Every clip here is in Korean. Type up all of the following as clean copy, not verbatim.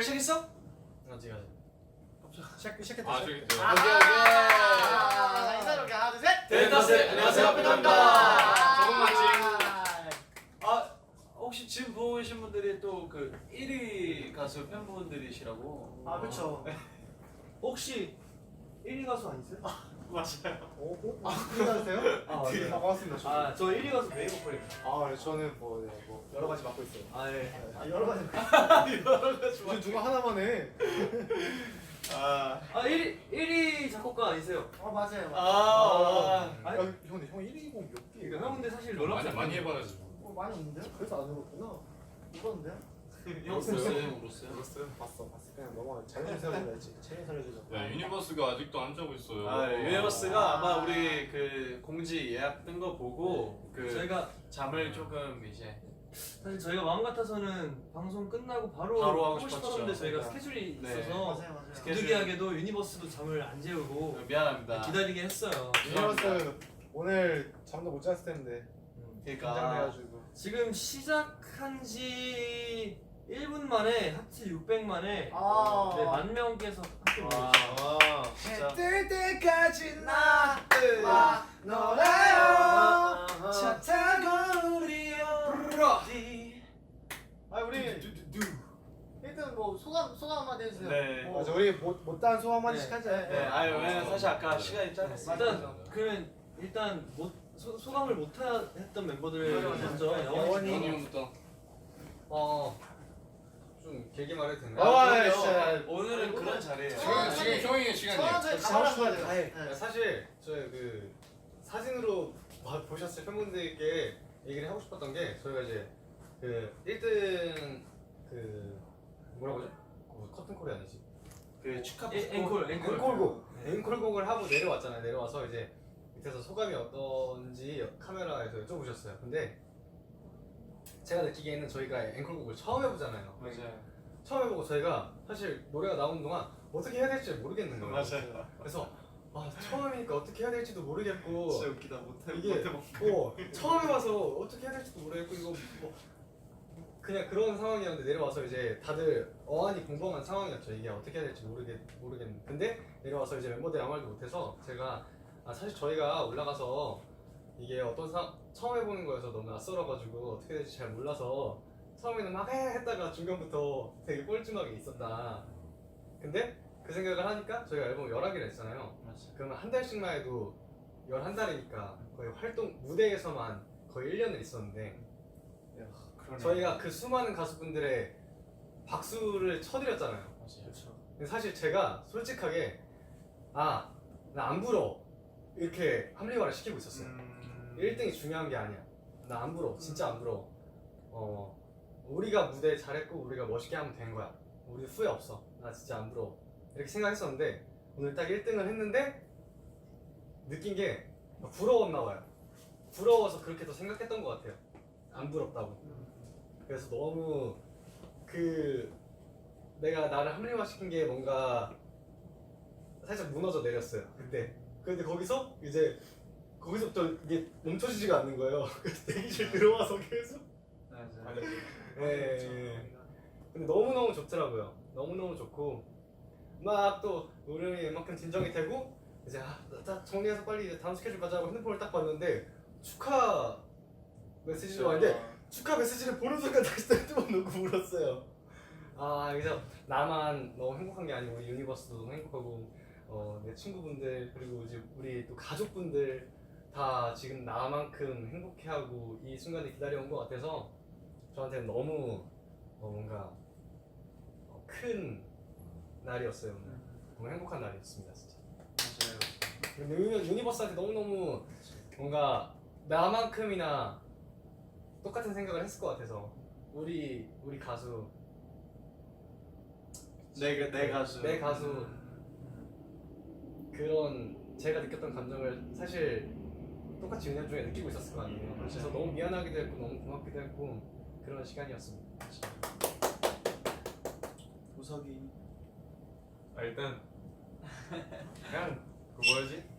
시작했어? 아직. 시작했다. 아 저기 인사로 하나 둘 셋. 델타스 안녕하세요 피터입니다. 저번 마치. 혹시 지금 보고 계신 분들이 또 그 1위 가수 팬분들이시라고. 아 그렇죠. 혹시 1위 가수 아니세요? 맞아요. 인사하세요? 네. 반갑습니다. 저 1위 가수 메이 보컬입니다. 저는 뭐 여러 가지 맡고 있어요. 여러 가지. 요즘 누가 하나만 해. 1위 작곡가 아니세요? 맞아요. 아니, 형 1위 곡 몇 개? 그러니까 형 근데 사실 롤러스 많이 해봐야지. 많이 있는데요? 그래서 안 해봤구나. 이건데요? 울었어요? 봤어. 그냥 너무 잘못 살려줘야지. 체인 살려주자. 야 유니버스가 아직도 안 짜고 있어요. 유니버스가 아마 우리 그 공지 예약 뜬 거 보고 그 저희가 잠을 조금 이제 사실 저희가 마음 같아서는 방송 끝나고 바로 하고 하고 싶었죠. 싶었는데 저희가 그러니까. 스케줄이 네. 있어서 맞아요. 부득이하게도 유니버스도 잠을 안 재우고 미안합니다. 기다리게 했어요. 유니버스 오늘 잠도 못 잤을 텐데 그러니까 긴장돼가지고. 지금 시작한 지 1분 만에 하트 600만에 아. 네, 만 명께서 함께 와. 보여주셨어요. 진짜. 뜰 때까지 나 놀아요. 차 타고 우리 어디. 우리 일단 뭐 소감 한마디 해주세요. 네. 맞아, 우리 못다한 소감 한마디씩 네. 하자. 네, 왜냐면 사실 아까 시간이 짧았어요. 일단 소감을 못 했던 멤버들 맞아. 먼저 영원히. 형부터. 좀 길게 말해도 되나요? 오늘은 그런 자리예요. 지금 형이 시간이에요. 저희 가봐야 돼요. 사실 저희 그 사진으로 보셨을 팬분들께 얘기를 하고 싶었던 게 저희가 이제 그 1등 그 뭐라고 하죠? 커튼콜이 아니지. 그 축하 앵콜곡을 하고 내려왔잖아요. 내려와서 이제 밑에서 소감이 어떤지 카메라에서 여쭤보셨어요. 근데 제가 느끼기에는 저희가 앵콜곡을 처음 해보잖아요. 맞아요. 처음 해보고 저희가 사실 노래가 나오는 동안 어떻게 해야 될지 모르겠는 거예요. 맞아요. 그래서 처음이니까 어떻게 해야 될지도 모르겠고 진짜 웃기다. 이게 처음 해봐서 어떻게 해야 될지도 모르겠고 이거 뭐 그냥 그런 상황이었는데 내려와서 이제 다들 어안이 벙벙한 상황이었죠. 이게 어떻게 해야 될지 모르겠는. 근데 내려와서 이제 멤버들이 아무 말도 못해서 제가 사실 저희가 올라가서 이게 처음 해보는 거여서 너무 낯설어가지고 어떻게 될지 잘 몰라서 처음에는 막 했다가 중간부터 되게 뻘쭘하게 있었다. 근데 그 생각을 하니까 저희가 앨범 11개를 했잖아요. 그러면 한 달씩만 해도 11달이니까 거의 활동 무대에서만 거의 1년을 있었는데 저희가 그 수많은 가수분들의 박수를 쳐드렸잖아요. 그렇죠. 근데 사실 제가 솔직하게 나 안 부러워 이렇게 합리화를 시키고 있었어요. 1등이 중요한 게 아니야. 나 안 부러워. 진짜 안 부러워. 우리가 무대 잘했고 우리가 멋있게 하면 된 거야. 우리 후회 없어. 나 진짜 안 부러워. 이렇게 생각했었는데 오늘 딱 1등을 했는데 느낀 게 부러웠나 봐요. 부러워서 그렇게 더 생각했던 것 같아요. 안 부럽다고. 그래서 너무 내가 나를 합리화시킨 게 뭔가 살짝 무너져 내렸어요. 근데 거기서부터 이게 멈춰지지가 않는 거예요. 그래서 대기실 들어와서 계속. 맞아요. 네. 근데 너무너무 좋더라고요. 너무너무 좋고 막 또 노래이 웬만큼 진정이 되고 이제 딱 정리해서 빨리 이제 다음 스케줄 가자고 핸드폰을 딱 봤는데 축하 메시지가 왔는데 축하 메시지를 보는 순간 다시 핸드폰 놓고 울었어요. 그래서 나만 너무 행복한 게 아니고 우리 유니버스도 너무 행복하고 내 친구분들 그리고 이제 우리 또 가족분들 다 지금 나만큼 행복해하고 이 순간을 기다려온 것 같아서 저한테는 너무 뭔가 큰 날이었어요. 오늘. 너무 행복한 날이었습니다 진짜. 맞아요. 유니버스한테 너무너무 뭔가 나만큼이나 똑같은 생각을 했을 것 같아서 우리 가수 내 가수. 그런 제가 느꼈던 감정을 사실 똑같이 유년 중에 느끼고 있었을 거 아니에요. 그래서 너무 미안하기도 했고 너무 고맙기도 했고 그런 시간이었습니다. 우석이 일단 그냥 뭐지?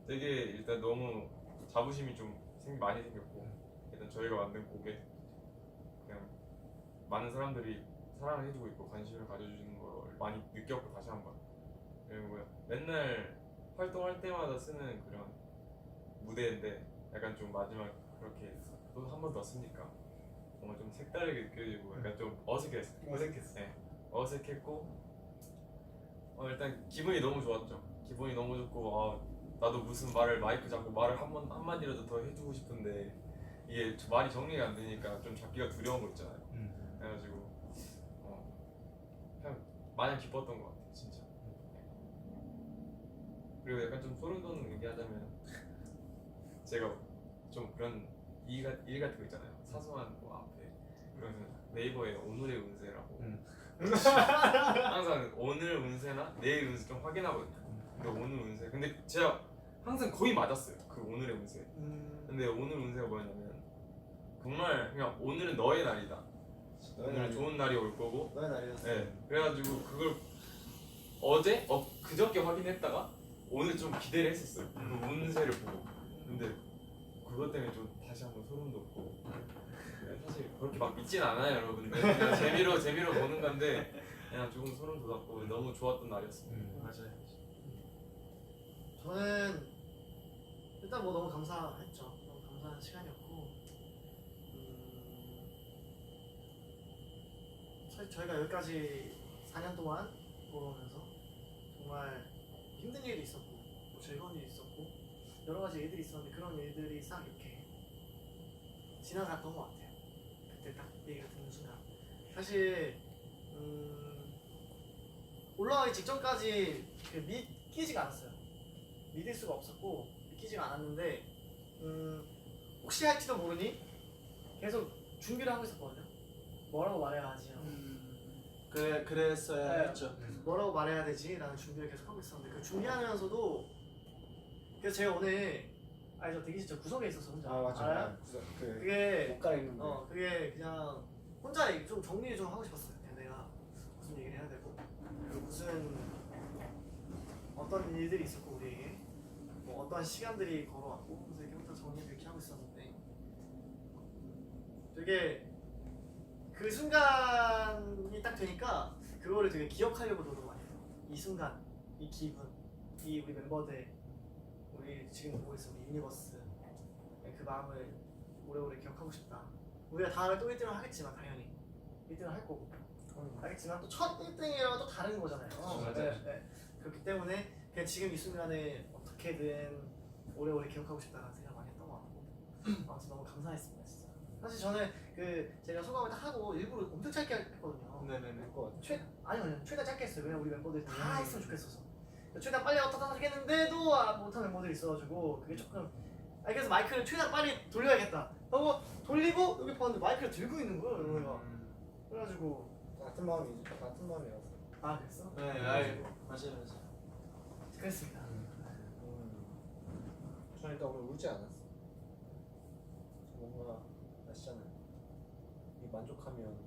되게 일단 너무 자부심이 좀 많이 생겼고 일단 저희가 만든 곡에 그냥 많은 사람들이 사랑을 해주고 있고 관심을 가져주는 걸 많이 느꼈고 다시 한번 그리고 맨날 활동할 때마다 쓰는 그런 무대인데 약간 좀 마지막 그렇게 또 한 번 더 쓰니까 뭔가 좀 색다르게 느껴지고 약간 좀 어색했어요. 어색했어. 네, 어색했고 일단 기분이 너무 좋았죠. 기분이 너무 좋고 나도 무슨 말을 마이크 잡고 말을 한마디라도 더 해주고 싶은데 이게 말이 정리가 안 되니까 좀 잡기가 두려운 거 있잖아요. 그래가지고 그냥 마냥 기뻤던 것 같아요, 진짜. 그리고 약간 좀 소름 돋는 얘기하자면 제가 좀 그런 일 같은 거 있잖아요. 사소한 뭐 앞에 그러면 네이버에 오늘의 운세라고 항상 오늘 운세나 내일 운세 좀 확인하거든요. 근데 오늘 운세 근데 제가 항상 거의 맞았어요. 그 오늘의 운세. 근데 오늘 운세가 뭐였냐면 정말 그냥 오늘은 너의 날이다. 오늘 좋은 날이 올 거고. 너의 날이었어. 네. 그래가지고 그걸 그저께 확인했다가 오늘 좀 기대를 했었어요. 그 운세를 보고. 근데 그것 때문에 좀 다시 한번 소름 돋고. 사실 그렇게 막 믿진 않아요, 여러분들. 그냥 재미로 보는 건데 그냥 조금 소름 돋았고 너무 좋았던 날이었어요. 맞아요. 저는 일단 뭐 너무 감사했죠. 너무 감사한 시간이었고 사실 저희가 여기까지 4년 동안 걸어오면서 정말 힘든 일도 있었고 뭐 즐거운 일도 있었고 여러 가지 일들이 있었는데 그런 일들이 싹 이렇게 지나갔던 것 같아요. 그때 딱 얘기가 듣는 순간 사실 올라가기 직전까지 믿기지가 않았어요. 믿을 수가 없었고 믿기지가 않았는데 혹시 할지도 모르니 계속 준비를 하고 있었거든요. 뭐라고 말해야 하지? 그랬어야 네. 했죠. 뭐라고 말해야 되지? 라는 준비를 계속 하고 있었는데 그 준비하면서도 그래서 제가 오늘 저 대기실 저 구석에 있어서 혼자 알아요? 그게 옷 갈아입는데. 그게 그냥 혼자 좀 정리 좀 하고 싶었어요. 그냥 내가 무슨 얘기를 해야 되고 그리고 무슨 어떤 일들이 있었고 우리에게 뭐 어떤 시간들이 걸어왔고 그래서 이렇게 혼자 정리를 이렇게 하고 있었는데 되게 그 순간이 딱 되니까 그거를 되게 기억하려고 노력 많이 해요. 이 순간, 이 기분, 이 우리 멤버들, 우리 지금 보고 있어 우리 유니버스 그 마음을 오래오래 기억하고 싶다. 우리가 다음에 또 1등을 하겠지만 당연히 1등을 할 거고 알겠지만 또 첫 1등이랑 또 다른 거잖아요. 맞아요. 그렇기 때문에 그냥 지금 이 순간에 어떻게든 오래오래 기억하고 싶다는 생각 많이 했던 것 같고 아무튼 너무 감사했습니다 진짜. 사실 저는 제가 소감을 딱 하고 일부러 엄청 짧게 했거든요. 네네네. 아니요 최대한 짧게 했어요. 왜냐면 우리 멤버들이 다 했으면 좋겠어서 최대한 빨리 어떻다 하겠는데도 못한 멤버들이 있어가지고 그게 조금 그래서 마이크를 최대한 빨리 돌려야겠다 하고 돌리고 여기 봤는데 마이크를 들고 있는 거예요. 내가 그래가지고 같은 마음이었어. 그랬어? 네, 맞아요. 그랬습니다. 저는 일단 오늘 울지 않았어. 뭔가 아시잖아요. 이 만족하면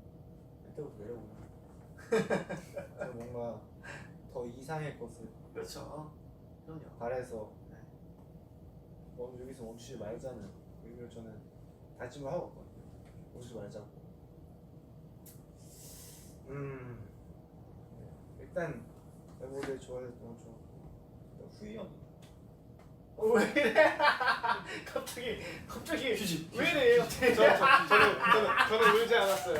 그때부터 내려오는. 뭔가 더 이상의 것을 그렇죠. 그럼요. 바래서 네. 여기서 멈추지 말자는 의미로 저는 다짐을 하고 왔거든요. 멈추지 말자고. 일단 멤버들 좋아해서 너무 좋았고 후이 형. 왜 이래? 갑자기 휴지. 왜 이래? 갑자기. 저는 울지 않았어요.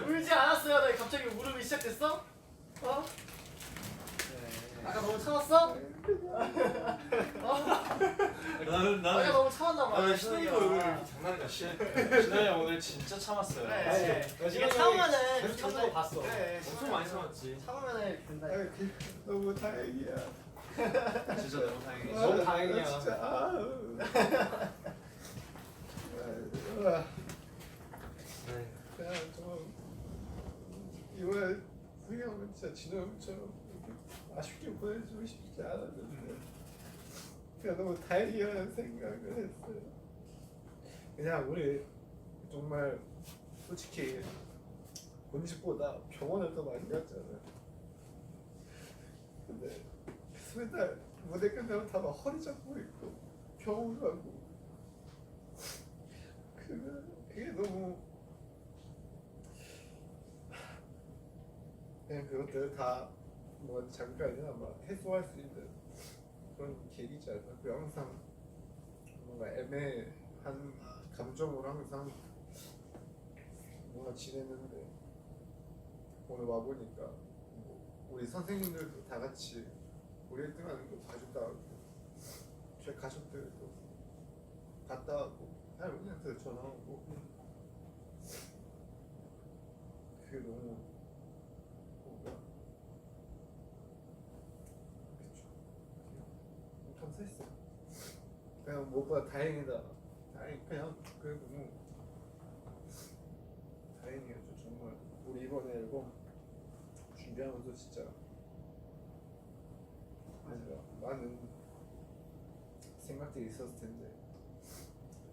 울지 않았어요. 나 갑자기 울음이 시작됐어? 아까 너무 참았어? 아까 너무 참았나 봐. 신현이가 얼굴을 이렇게 장난이야. 신현이 형 오늘 진짜 참았어요. 그래. 아니, 이게 참으면은 계속 참는 거 봤어. 그래. 엄청 많이 참았지. 참으면은 된다. 너무 다행이야. 진짜 너무 다행이지. 너무 다행이야. 진짜. 그냥 좀 이번에 후이 형은 진짜 진호 형처럼 아쉽게 보내주고 싶지 않았는데 그냥 너무 다행이라는 생각을 했어요. 그냥 우리 정말 솔직히 본집보다 병원을 더 많이 갔잖아요. 근데 맨날 무대 끝나면 다 막 허리 잡고 있고 병원 가고 그게 너무 그냥 그것들을 다 뭐 잠깐이나 막 해소할 수 있는 그런 계기지 않나. 그리고 항상 뭔가 애매한 감정으로 항상 뭔가 지내는데 오늘 와 보니까 뭐 우리 선생님들도 다 같이 우리 1등하는 거 봐준다고 제 가족들도 갔다 하고 할머니한테 전화하고 그게 너무 뭔가 그쵸 감사했어요. 그냥 무엇보다 다행이다. 그냥 그래도 뭐 다행이에요. 저 정말 우리 이번에 앨범 준비하면서 진짜 뭔가 많은 생각들이 있었을 텐데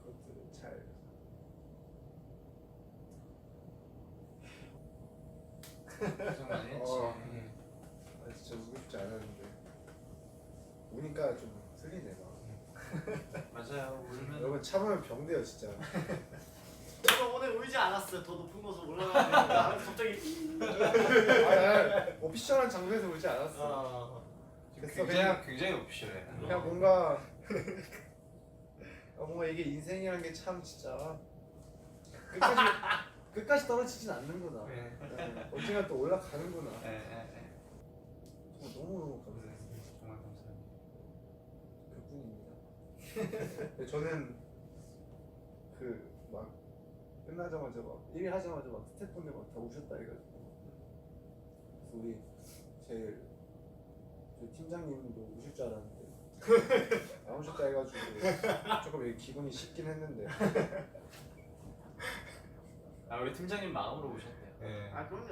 그것들을 잘 고생 많이 했지. 진짜 우고 싶지 않았는데 우니까 좀 틀리네 막. 맞아요. 울면 여러분 참으면 병돼요 진짜. 저도 오늘 울지 않았어요. 더 높은 곳으로 올라가니까 갑자기 오피셜한 장소에서 울지 않았어. 그래서 굉장히 오피셜해. 그냥 뭔가 이게 인생이란 게 참 진짜 끝까지 떨어지진 않는구나. 언젠가 또 올라가는구나. 너무 감사했어요. 정말 감사합니다. 그뿐입니다. 저는 그 막 끝나자마자 막 1위 하자마자 막 스태프분들 막 다 오셨다 해가지고 그래서 우리 제일 저희 팀장님도 오실 줄 알았는데 안 오셨다 해가지고 조금 기분이 식긴 했는데 우리 팀장님 마음으로 오셨대요. 아 그럼요.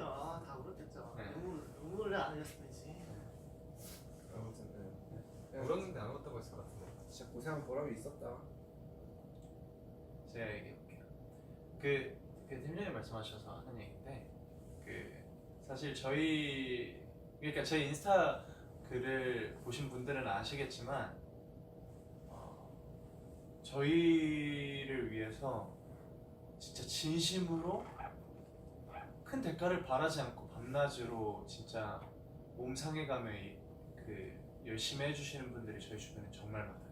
다 울었겠죠. 네. 눈물을 안 흘렸어야지. 아무튼 울었는데 안 울었다고 했을 것 같은데. 진짜 고생한 보람이 있었다. 제가 얘기해볼게요. 그 팀장님 말씀하셔서 하는 얘기인데 사실 그러니까 제 인스타 글을 보신 분들은 아시겠지만 저희를 위해서 진짜 진심으로 큰 대가를 바라지 않고 밤낮으로 진짜 몸 상해가며 열심히 해주시는 분들이 저희 주변에 정말 많아요.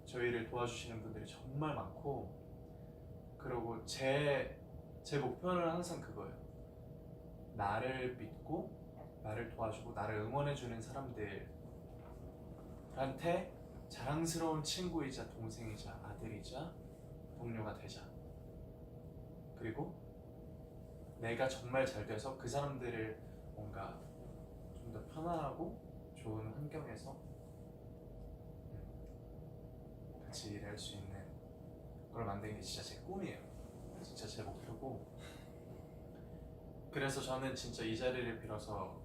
저희를 도와주시는 분들이 정말 많고, 그리고 제 목표는 항상 그거예요. 나를 믿고 나를 도와주고 나를 응원해주는 사람들한테 자랑스러운 친구이자 동생이자 아들이자 동료가 되자. 그리고 내가 정말 잘 돼서 그 사람들을 뭔가 좀 더 편안하고 좋은 환경에서 같이 일할 수 있는 걸 만드는 게 진짜 제 꿈이에요. 진짜 제 목표고, 그래서 저는 진짜 이 자리를 빌어서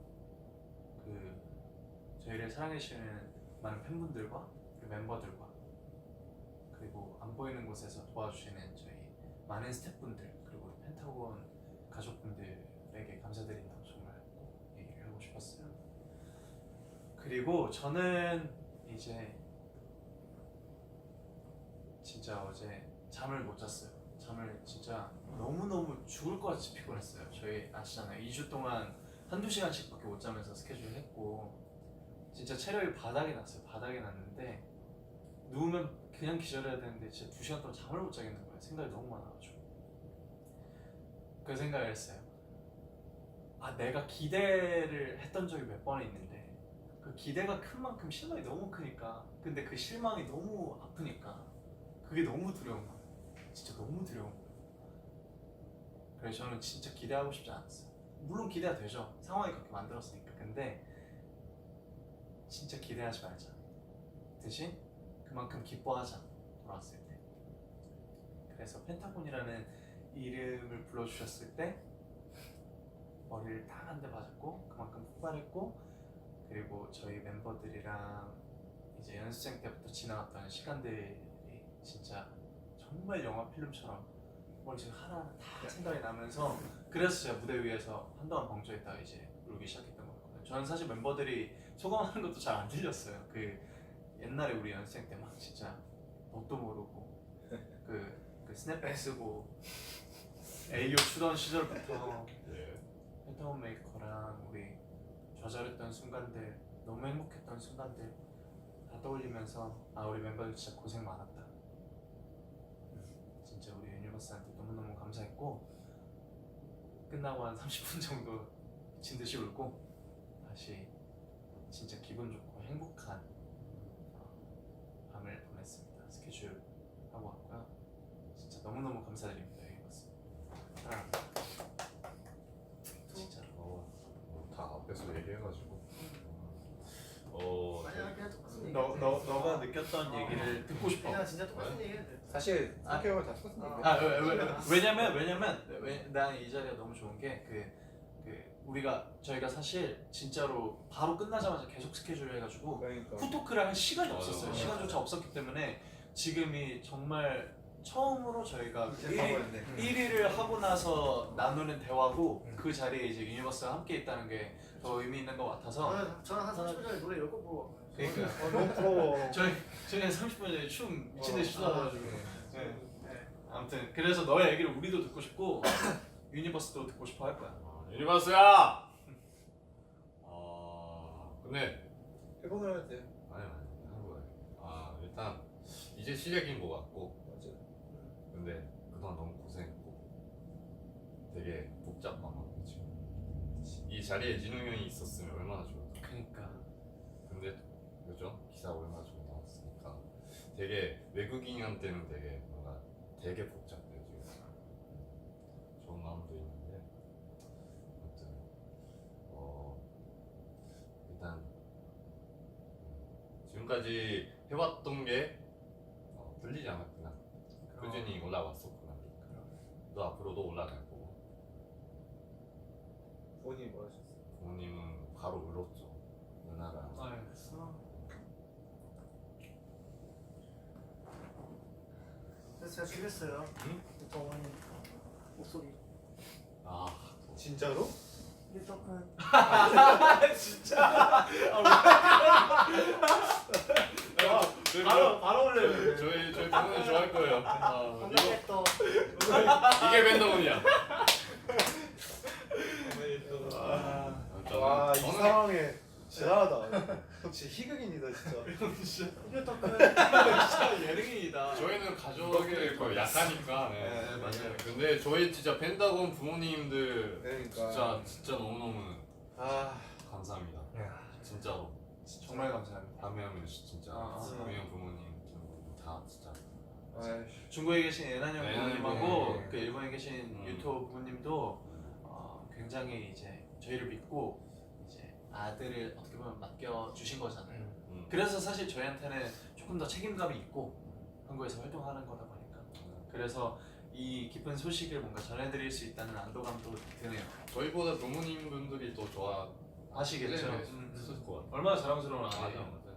저희를 사랑해주시는 많은 팬분들과 멤버들과 그리고 안 보이는 곳에서 도와주시는 저희 많은 스태프분들 그리고 우리 펜타곤 가족분들에게 감사드린다고 정말 꼭 얘기를 하고 싶었어요. 그리고 저는 이제 진짜 어제 잠을 못 잤어요. 잠을 진짜 너무너무 죽을 것 같이 피곤했어요. 저희 아시잖아요. 2주 동안 한두 시간씩밖에 못 자면서 스케줄 했고 진짜 체력이 바닥이 났어요. 바닥이 났는데 누우면 그냥 기절해야 되는데 진짜 2시간 동안 잠을 못 자겠는 거예요. 생각이 너무 많아가지고. 그 생각을 했어요. 내가 기대를 했던 적이 몇 번 있는데 그 기대가 큰 만큼 실망이 너무 크니까, 근데 그 실망이 너무 아프니까 그게 너무 두려운 거예요. 진짜 너무 두려운 거예요. 그래서 저는 진짜 기대하고 싶지 않았어요. 물론 기대가 되죠. 상황이 그렇게 만들었으니까. 근데 진짜 기대하지 말자. 대신 그만큼 기뻐하자. 돌아왔을 때. 그래서 펜타곤이라는 이름을 불러주셨을 때 머리를 딱 한 대 맞았고 그만큼 폭발했고, 그리고 저희 멤버들이랑 이제 연습생 때부터 지나갔던 시간들이 진짜 정말 영화 필름처럼 머릿속에 하나하나 다 생각이 나면서, 그래서 제가 무대 위에서 한동안 벙쪄있다가 이제 울기 시작했던 거였거든요. 저는 사실 멤버들이 소감하는 것도 잘 안 들렸어요. 옛날에 우리 연습생 때 막 진짜 뭣도 모르고 그 스냅백 쓰고 에이오 추던 시절부터 펜타곤 메이커랑 우리 좌절했던 순간들, 너무 행복했던 순간들 다 떠올리면서 아 우리 멤버들 진짜 고생 많았다. 진짜 우리 유니버스한테 너무너무 감사했고 끝나고 한 30분 정도 미친 듯이 울고 다시 진짜 기분 좋고 행복한 밤을 보냈습니다. 스케줄 하고 왔고요. 진짜 너무너무 감사드립니다. 유니버스 사랑합니다. 진짜로. 다 앞에서 얘기해가지고 아니야 그냥 똑같은 얘기. 너가 느꼈던 얘기를 듣고 싶어. 그냥 진짜 똑같은 얘기 해도 돼. 사실 성격을 다 똑같은 얘기. 왜냐면 난 이 자리가 너무 좋은 게 저희가 사실 진짜로 바로 끝나자마자 계속 스케줄을 해가지고 그러니까 후토크를 할 시간이 맞아, 없었어요. 맞아. 시간조차 없었기 때문에 지금이 정말 처음으로 저희가 이제 가버렸네. 1위를 하고 나서 나누는 대화고 그 자리에 이제 유니버스가 함께 있다는 게 더 의미 있는 것 같아서 저는 한 30분 전에 노래 10곡 보고 왔거든요. 그러니까 너무 부러워. 저희 한 30분 전에 춤 미친 듯이 추다가지고 네. 아무튼 그래서 너의 얘기를 우리도 듣고 싶고 유니버스도 듣고 싶어 할 거야. 유니버스야. 근데 해보면 할 때. 아니 한국에 일단 이제 시작인 것 같고 맞아. 근데 그동안 너무 고생했고 되게 복잡한 거 지금 이 자리에 진우 형이 있었으면 얼마나 좋을까. 그러니까 근데 그죠? 기사 얼마 전에 나왔으니까 되게 외국인한테는 되게 뭔가 되게 복잡해요 지금. 좋은 마음도 있는데 아무튼 일단 지금까지 해왔던 게 들리지 않았구나. 꾸준히 올라왔었구나. 또 앞으로도 올라갈 거고. 본인이 뭐 하셨어요? 부모님은 바로 울었죠. 누나가 그래서 제가 준비했어요. 응? 오빠 어머니 목소리. 진짜로? 일떡은 바로 올래. 저희 부모님 좋아할 거예요. 이거 반갑겠다. 이게 밴더문이야. 와, 이 저는 상황에 대단하다. 역시 희극인이다 진짜. 일떡은 진짜 예능인이다. 저희는 가족이 거의 약하니까. 네, 맞아요. 근데 저희 진짜 펜타곤 부모님들 그러니까. 진짜 너무너무 감사합니다. 진짜로. 정말 감사합니다. 밤에 진짜 부모 형 부모님 다 진짜 중국에 계신 애난형 네, 부모님하고 네. 그 일본에 계신 유토 부모님도 굉장히 이제 저희를 믿고 이제 아들을 어떻게 보면 맡겨 주신 거잖아요. 그래서 사실 저희한테는 조금 더 책임감이 있고 한국에서 활동하는 거다 보니까 그래서 이 기쁜 소식을 뭔가 전해드릴 수 있다는 안도감도 드네요. 저희보다 부모님 분들이 더 좋아. 아시겠죠? 네, 있을 것 같아요. 얼마나 자랑스러운 아이예요. 맞아.